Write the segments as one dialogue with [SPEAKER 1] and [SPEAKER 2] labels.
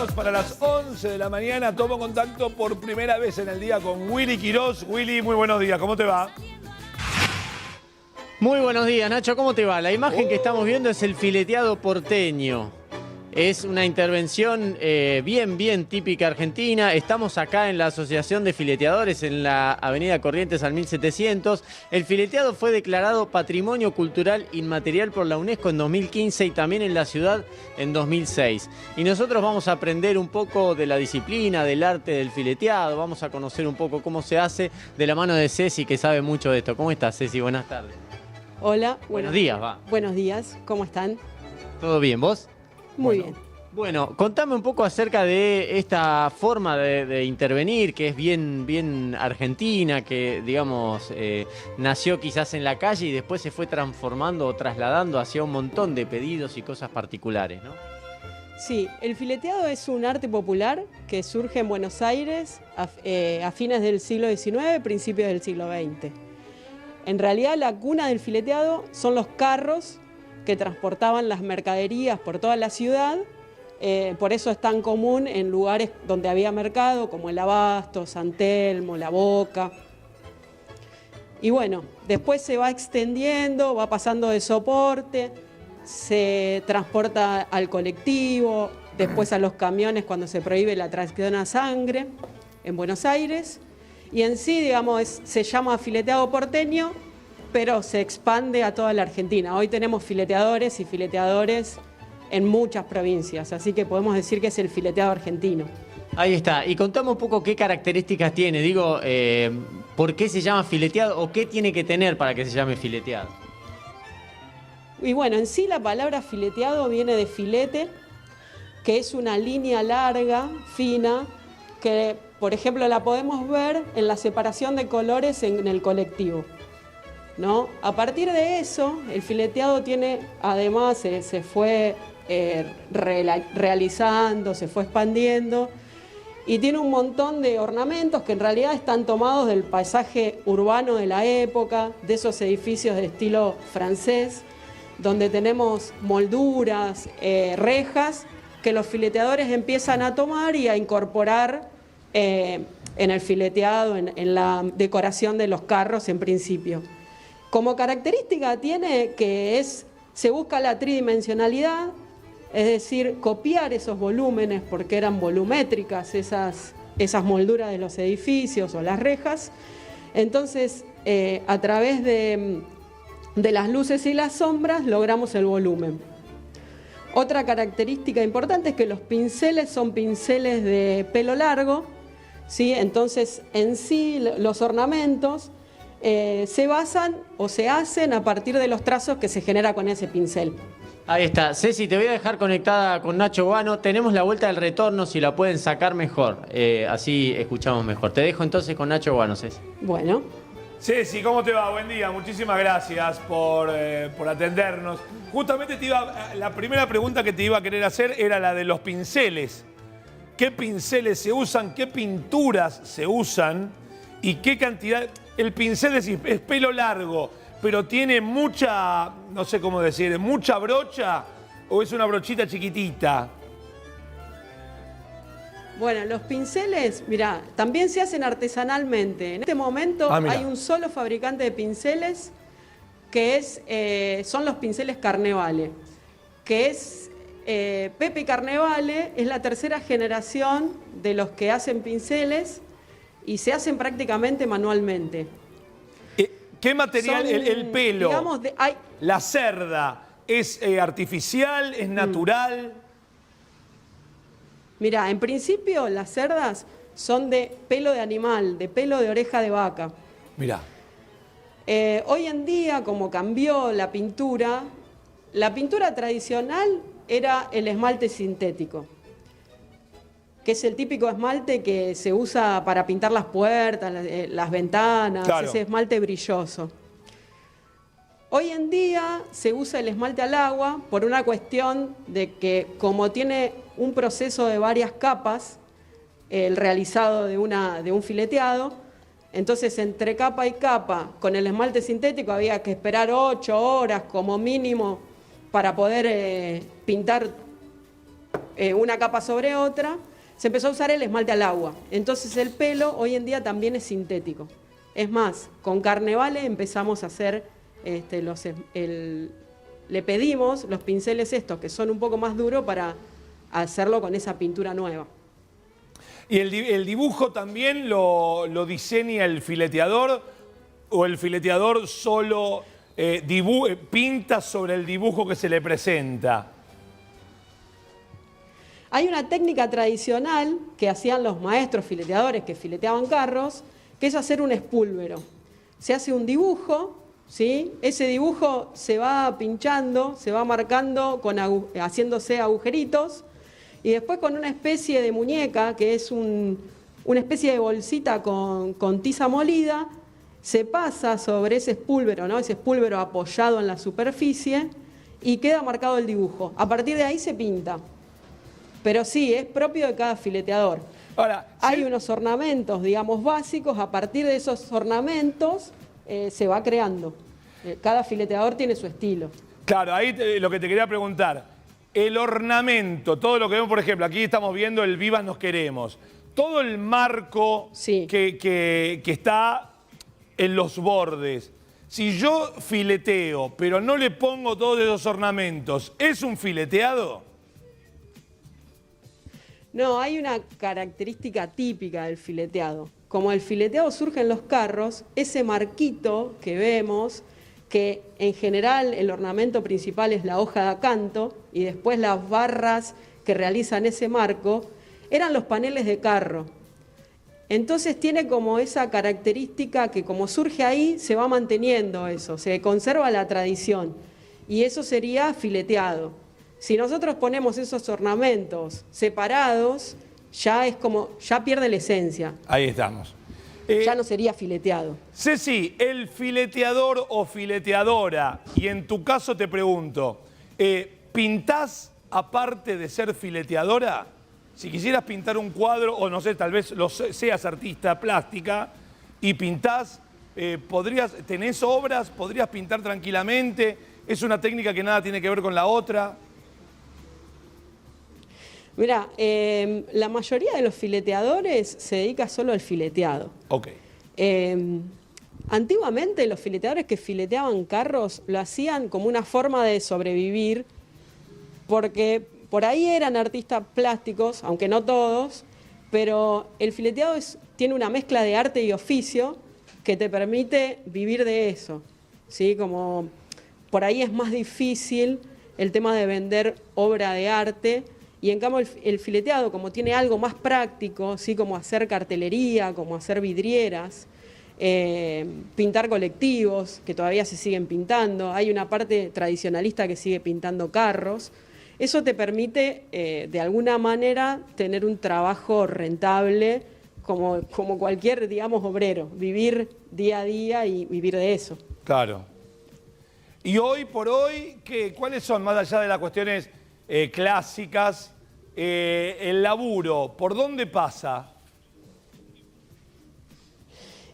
[SPEAKER 1] minutos para las 11 de la mañana. Tomo contacto por primera vez en el día con Willy Quiroz. Willy, muy buenos días. ¿Cómo te va?
[SPEAKER 2] Muy buenos días, Nacho. ¿Cómo te va? La imagen que estamos viendo es el fileteado porteño. Es una intervención bien típica argentina. Estamos acá en la Asociación de Fileteadores en la Avenida Corrientes al 1700. El fileteado fue declarado Patrimonio Cultural Inmaterial por la UNESCO en 2015 y también en la ciudad en 2006. Y nosotros vamos a aprender un poco de la disciplina, del arte del fileteado. Vamos a conocer un poco cómo se hace de la mano de Ceci, que sabe mucho de esto. ¿Cómo estás, Ceci? Buenas tardes.
[SPEAKER 3] Hola.
[SPEAKER 2] Buenos días, va.
[SPEAKER 3] Buenos días, ¿cómo están?
[SPEAKER 2] ¿Todo bien? ¿Vos?
[SPEAKER 3] Muy bien.
[SPEAKER 2] Bueno, contame un poco acerca de esta forma de intervenir, que es bien argentina, que, digamos, nació quizás en la calle y después se fue transformando o trasladando hacia un montón de pedidos y cosas particulares, ¿no?
[SPEAKER 3] Sí, el fileteado es un arte popular que surge en Buenos Aires a fines del siglo XIX, principios del siglo XX. En realidad, la cuna del fileteado son los carros que transportaban las mercaderías por toda la ciudad. Por eso es tan común en lugares donde había mercado, como el Abasto, San Telmo, La Boca. Y bueno, después se va extendiendo, va pasando de soporte, se transporta al colectivo, después a los camiones cuando se prohíbe la tracción a sangre en Buenos Aires. Y en sí, digamos, se llama fileteado porteño, pero se expande a toda la Argentina. Hoy tenemos fileteadores y fileteadores en muchas provincias, así que podemos decir que es el fileteado argentino.
[SPEAKER 2] Ahí está. Y contame un poco qué características tiene. Digo, ¿por qué se llama fileteado o qué tiene que tener para que se llame fileteado?
[SPEAKER 3] Y bueno, en sí la palabra fileteado viene de filete, que es una línea larga, fina, que por ejemplo la podemos ver en la separación de colores en el colectivo, ¿no? A partir de eso, el fileteado tiene, además se fue realizando, se fue expandiendo y tiene un montón de ornamentos que en realidad están tomados del paisaje urbano de la época, de esos edificios de estilo francés, donde tenemos molduras, rejas, que los fileteadores empiezan a tomar y a incorporar en el fileteado, en la decoración de los carros en principio. Como característica tiene que se busca la tridimensionalidad, es decir, copiar esos volúmenes porque eran volumétricas esas molduras de los edificios o las rejas. Entonces, a través de las luces y las sombras logramos el volumen. Otra característica importante es que los pinceles son pinceles de pelo largo, ¿sí? Entonces, en sí, los ornamentos se basan o se hacen a partir de los trazos que se genera con ese pincel.
[SPEAKER 2] Ahí está. Ceci, te voy a dejar conectada con Nacho Guano. Tenemos la vuelta del retorno, si la pueden sacar mejor. Así escuchamos mejor. Te dejo entonces con Nacho Guano, Ceci.
[SPEAKER 3] Bueno.
[SPEAKER 1] Ceci, ¿cómo te va? Buen día. Muchísimas gracias por atendernos. Justamente la primera pregunta que te iba a querer hacer era la de los pinceles. ¿Qué pinceles se usan? ¿Qué pinturas se usan? ¿Y qué cantidad? El pincel es pelo largo, pero tiene mucha, no sé cómo decir, mucha brocha o es una brochita chiquitita.
[SPEAKER 3] Bueno, los pinceles, mirá, también se hacen artesanalmente. En este momento hay un solo fabricante de pinceles que son los pinceles Carnevale, que es Pepe Carnevale, es la tercera generación de los que hacen pinceles y se hacen prácticamente manualmente.
[SPEAKER 1] ¿Qué material? El pelo,
[SPEAKER 3] digamos,
[SPEAKER 1] la cerda, ¿es artificial, es natural?
[SPEAKER 3] Mirá, en principio las cerdas son de pelo de animal, de pelo de oreja de vaca.
[SPEAKER 1] Mirá.
[SPEAKER 3] Hoy en día, como cambió la pintura tradicional era el esmalte sintético, que es el típico esmalte que se usa para pintar las puertas, las ventanas, claro. Ese esmalte brilloso. Hoy en día se usa el esmalte al agua por una cuestión de que como tiene un proceso de varias capas, el realizado de un fileteado, entonces entre capa y capa con el esmalte sintético había que esperar 8 horas como mínimo para poder pintar una capa sobre otra, se empezó a usar el esmalte al agua. Entonces el pelo hoy en día también es sintético. Es más, con Carnevale empezamos a hacer, le pedimos los pinceles estos, que son un poco más duros, para hacerlo con esa pintura nueva.
[SPEAKER 1] ¿Y el dibujo también lo diseña el fileteador o el fileteador solo pinta sobre el dibujo que se le presenta?
[SPEAKER 3] Hay una técnica tradicional que hacían los maestros fileteadores que fileteaban carros, que es hacer un espúlvero. Se hace un dibujo, ¿sí? Ese dibujo se va pinchando, se va marcando, haciéndose agujeritos, y después con una especie de muñeca, que es una especie de bolsita con tiza molida, se pasa sobre ese espúlvero, ¿no? Ese espúlvero apoyado en la superficie, y queda marcado el dibujo. A partir de ahí se pinta. Pero sí, es propio de cada fileteador.
[SPEAKER 1] Ahora,
[SPEAKER 3] hay unos ornamentos, digamos, básicos. A partir de esos ornamentos se va creando. Cada fileteador tiene su estilo.
[SPEAKER 1] Claro, ahí lo que te quería preguntar. El ornamento, todo lo que vemos, por ejemplo, aquí estamos viendo el Vivas Nos Queremos. Todo el marco
[SPEAKER 3] sí,
[SPEAKER 1] que está en los bordes. Si yo fileteo, pero no le pongo todos esos ornamentos, ¿es un fileteado?
[SPEAKER 3] No, hay una característica típica del fileteado. Como el fileteado surge en los carros, ese marquito que vemos, que en general el ornamento principal es la hoja de acanto y después las barras que realizan ese marco, eran los paneles de carro. Entonces tiene como esa característica que como surge ahí, se va manteniendo eso, se conserva la tradición. Y eso sería fileteado. Si nosotros ponemos esos ornamentos separados, ya pierde la esencia.
[SPEAKER 1] Ahí estamos.
[SPEAKER 3] Ya no sería fileteado.
[SPEAKER 1] Ceci, el fileteador o fileteadora, y en tu caso te pregunto, ¿pintás aparte de ser fileteadora? Si quisieras pintar un cuadro, o no sé, tal vez seas artista plástica y pintás, ¿tenés obras? ¿Podrías pintar tranquilamente? ¿Es una técnica que nada tiene que ver con la otra?
[SPEAKER 3] Mirá, la mayoría de los fileteadores se dedica solo al fileteado.
[SPEAKER 1] Ok.
[SPEAKER 3] Antiguamente los fileteadores que fileteaban carros lo hacían como una forma de sobrevivir, porque por ahí eran artistas plásticos, aunque no todos, pero el fileteado tiene una mezcla de arte y oficio que te permite vivir de eso, ¿sí? Como por ahí es más difícil el tema de vender obra de arte. Y en cambio el fileteado, como tiene algo más práctico, ¿sí? Como hacer cartelería, como hacer vidrieras, pintar colectivos, que todavía se siguen pintando, hay una parte tradicionalista que sigue pintando carros, eso te permite de alguna manera tener un trabajo rentable como cualquier, digamos, obrero, vivir día a día y vivir de eso.
[SPEAKER 1] Claro. Y hoy por hoy, ¿cuáles son, más allá de las cuestiones clásicas, el laburo, ¿por dónde pasa?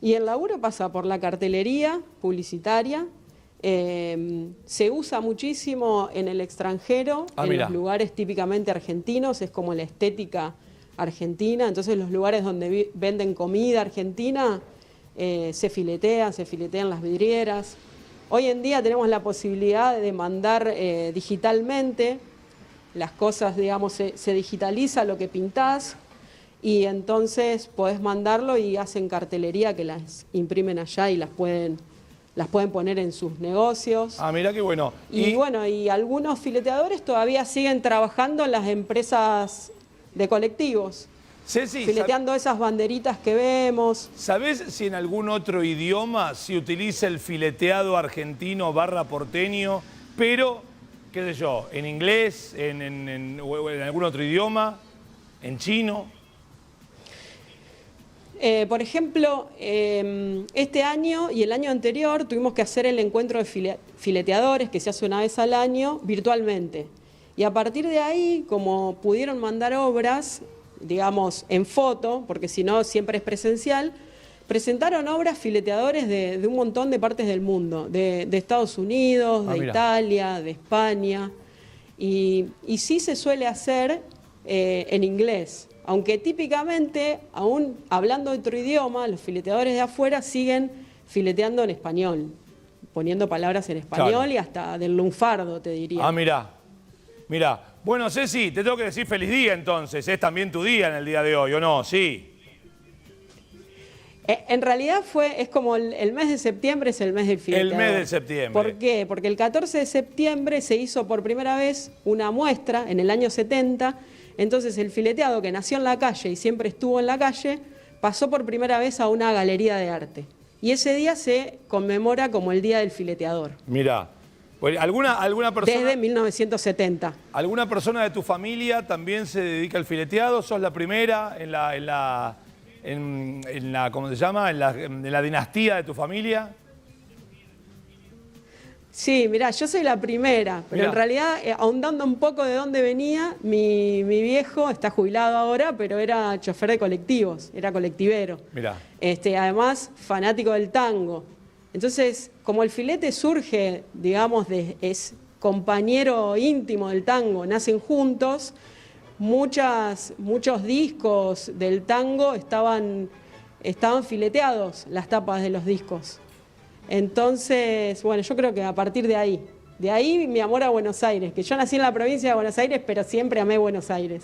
[SPEAKER 3] Y el laburo pasa por la cartelería publicitaria, se usa muchísimo en el extranjero, en los lugares típicamente argentinos, es como la estética argentina, entonces los lugares donde venden comida argentina se filetean las vidrieras. Hoy en día tenemos la posibilidad de mandar digitalmente, las cosas, digamos, se digitaliza lo que pintás y entonces podés mandarlo y hacen cartelería que las imprimen allá y las pueden poner en sus negocios.
[SPEAKER 1] Ah, mirá qué bueno.
[SPEAKER 3] Y algunos fileteadores todavía siguen trabajando en las empresas de colectivos,
[SPEAKER 1] Ceci,
[SPEAKER 3] fileteando esas banderitas que vemos.
[SPEAKER 1] ¿Sabés si en algún otro idioma se utiliza el fileteado argentino / porteño, pero, qué sé yo, en inglés, en algún otro idioma, en chino?
[SPEAKER 3] Por ejemplo, este año y el año anterior tuvimos que hacer el encuentro de fileteadores, que se hace una vez al año, virtualmente. Y a partir de ahí, como pudieron mandar obras, digamos, en foto, porque si no siempre es presencial, presentaron obras fileteadores de un montón de partes del mundo, de Estados Unidos, de Italia, de España. Y sí se suele hacer en inglés. Aunque típicamente, aún hablando otro idioma, los fileteadores de afuera siguen fileteando en español, poniendo palabras en español,
[SPEAKER 1] Claro.
[SPEAKER 3] y hasta del lunfardo, te diría.
[SPEAKER 1] Ah, mirá. Bueno, Ceci, te tengo que decir feliz día entonces. Es también tu día en el día de hoy, ¿o no? Sí.
[SPEAKER 3] En realidad es como el mes de septiembre es el mes del fileteador.
[SPEAKER 1] El mes de septiembre.
[SPEAKER 3] ¿Por qué? Porque el 14 de septiembre se hizo por primera vez una muestra en el año 70. Entonces el fileteado, que nació en la calle y siempre estuvo en la calle, pasó por primera vez a una galería de arte. Y ese día se conmemora como el Día del Fileteador.
[SPEAKER 1] Mirá. ¿Alguna persona?
[SPEAKER 3] Desde 1970.
[SPEAKER 1] ¿Alguna persona de tu familia también se dedica al fileteado? ¿Sos la primera en la ¿cómo se llama? En la dinastía de tu familia?
[SPEAKER 3] Sí, mirá, yo soy la primera, pero
[SPEAKER 1] Mirá.
[SPEAKER 3] en realidad, ahondando un poco de dónde venía, mi viejo está jubilado ahora, pero era chofer de colectivos, era colectivero.
[SPEAKER 1] Mirá.
[SPEAKER 3] Además, fanático del tango. Entonces, como el filete surge, digamos, es compañero íntimo del tango, nacen juntos, muchos discos del tango estaban fileteados, las tapas de los discos. Entonces, bueno, yo creo que a partir de ahí mi amor a Buenos Aires, que yo nací en la provincia de Buenos Aires, pero siempre amé Buenos Aires.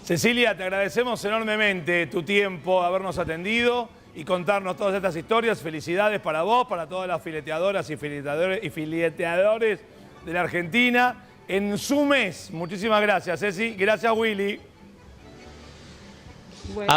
[SPEAKER 1] Cecilia, te agradecemos enormemente tu tiempo, habernos atendido y contarnos todas estas historias. Felicidades para vos, para todas las fileteadoras y fileteadores de la Argentina en su mes. Muchísimas gracias, Ceci. Gracias, Willy.
[SPEAKER 3] Bueno.